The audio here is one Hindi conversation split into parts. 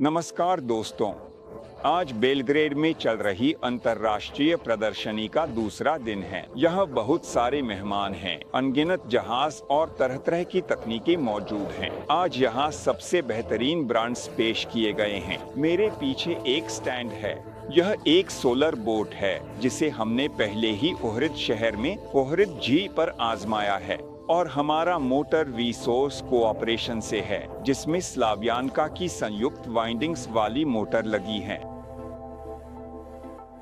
नमस्कार दोस्तों। आज बेलग्रेड में चल रही अंतर्राष्ट्रीय प्रदर्शनी का दूसरा दिन है। यहाँ बहुत सारे मेहमान हैं, अनगिनत जहाज और तरह तरह की तकनीकें मौजूद हैं। आज यहाँ सबसे बेहतरीन ब्रांड्स पेश किए गए हैं। मेरे पीछे एक स्टैंड है। यह एक सोलर बोट है जिसे हमने पहले ही ओहरिद शहर में ओहरिद झील पर आजमाया है और हमारा मोटर वीसोर्स कोऑपरेशन से है जिसमें स्लावियानका की संयुक्त वाइंडिंग्स वाली मोटर लगी है।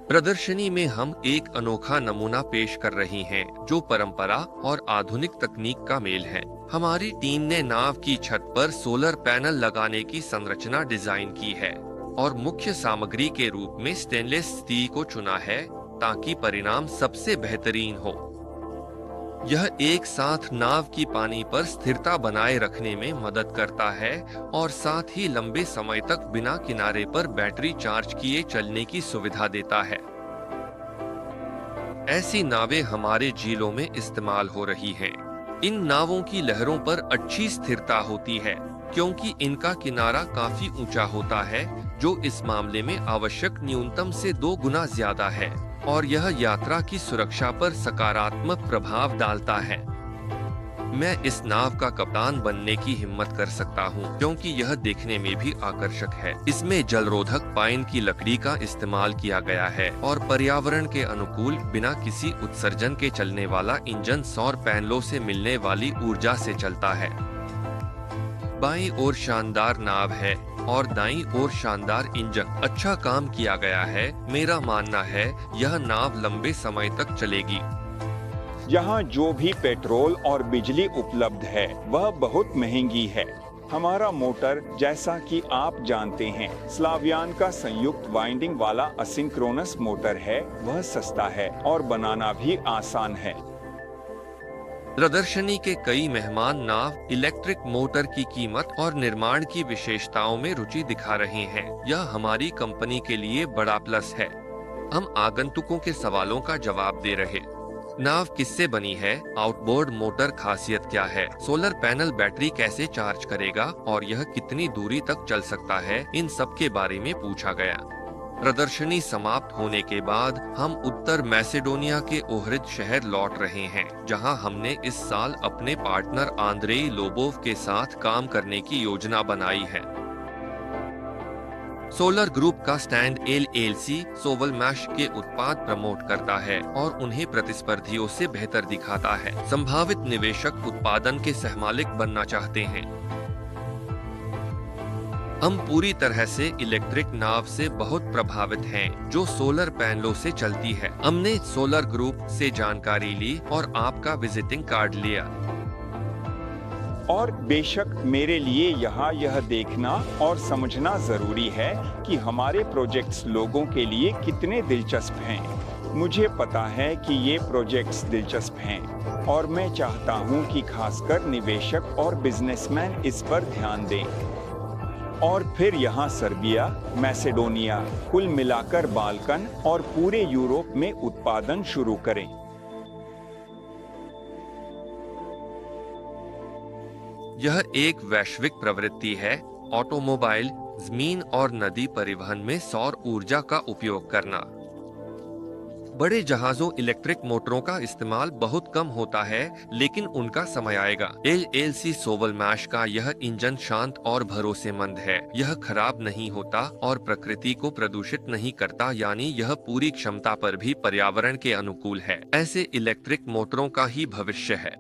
प्रदर्शनी में हम एक अनोखा नमूना पेश कर रही हैं, जो परंपरा और आधुनिक तकनीक का मेल है। हमारी टीम ने नाव की छत पर सोलर पैनल लगाने की संरचना डिजाइन की है और मुख्य सामग्री के रूप में स्टेनलेस स्टील को चुना है ताकि परिणाम सबसे बेहतरीन हो। यह एक साथ नाव की पानी पर स्थिरता बनाए रखने में मदद करता है और साथ ही लंबे समय तक बिना किनारे पर बैटरी चार्ज किए चलने की सुविधा देता है। ऐसी नावें हमारे झीलों में इस्तेमाल हो रही हैं। इन नावों की लहरों पर अच्छी स्थिरता होती है क्योंकि इनका किनारा काफी ऊंचा होता है, जो इस मामले में आवश्यक न्यूनतम से 2 गुना ज्यादा है और यह यात्रा की सुरक्षा पर सकारात्मक प्रभाव डालता है। मैं इस नाव का कप्तान बनने की हिम्मत कर सकता हूं क्योंकि यह देखने में भी आकर्षक है। इसमें जलरोधक पाइन की लकड़ी का इस्तेमाल किया गया है और पर्यावरण के अनुकूल बिना किसी उत्सर्जन के चलने वाला इंजन सौर पैनलों से मिलने वाली ऊर्जा से चलता है। बाईं ओर शानदार नाव है और दाईं ओर शानदार इंजन। अच्छा काम किया गया है। मेरा मानना है यह नाव लंबे समय तक चलेगी। यहाँ जो भी पेट्रोल और बिजली उपलब्ध है वह बहुत महंगी है। हमारा मोटर, जैसा कि आप जानते हैं, स्लावियान का संयुक्त वाइंडिंग वाला असिंक्रोनस मोटर है। वह सस्ता है और बनाना भी आसान है। प्रदर्शनी के कई मेहमान नाव, इलेक्ट्रिक मोटर की कीमत और निर्माण की विशेषताओं में रुचि दिखा रहे हैं। यह हमारी कंपनी के लिए बड़ा प्लस है। हम आगंतुकों के सवालों का जवाब दे रहे। नाव किससे बनी है? आउटबोर्ड मोटर खासियत क्या है? सोलर पैनल बैटरी कैसे चार्ज करेगा और यह कितनी दूरी तक चल सकता है? इन सब के बारे में पूछा गया। प्रदर्शनी समाप्त होने के बाद हम उत्तर मैसेडोनिया के ओहरिद शहर लौट रहे हैं, जहां हमने इस साल अपने पार्टनर आंद्रेई लोबोव के साथ काम करने की योजना बनाई है। सोलर ग्रुप का स्टैंड एलएलसी सोवलमैश के उत्पाद प्रमोट करता है और उन्हें प्रतिस्पर्धियों से बेहतर दिखाता है। संभावित निवेशक उत्पादन के सहमालिक बनना चाहते हैं। हम पूरी तरह से इलेक्ट्रिक नाव से बहुत प्रभावित हैं, जो सोलर पैनलों से चलती है। हमने सोलर ग्रुप से जानकारी ली और आपका विजिटिंग कार्ड लिया। और बेशक मेरे लिए यहाँ यह देखना और समझना जरूरी है कि हमारे प्रोजेक्ट्स लोगों के लिए कितने दिलचस्प हैं। मुझे पता है कि ये प्रोजेक्ट्स दिलचस्प हैं और मैं चाहता हूँ कि खासकर निवेशक और बिजनेसमैन इस पर ध्यान दें। और फिर यहाँ सर्बिया, मैसेडोनिया, कुल मिलाकर बाल्कन और पूरे यूरोप में उत्पादन शुरू करें। यह एक वैश्विक प्रवृत्ति है। ऑटोमोबाइल, जमीन और नदी परिवहन में सौर ऊर्जा का उपयोग करना। बड़े जहाजों इलेक्ट्रिक मोटरों का इस्तेमाल बहुत कम होता है, लेकिन उनका समय आएगा। एलएलसी सोवलमैश का यह इंजन शांत और भरोसेमंद है। यह खराब नहीं होता और प्रकृति को प्रदूषित नहीं करता, यानी यह पूरी क्षमता पर भी पर्यावरण के अनुकूल है। ऐसे इलेक्ट्रिक मोटरों का ही भविष्य है।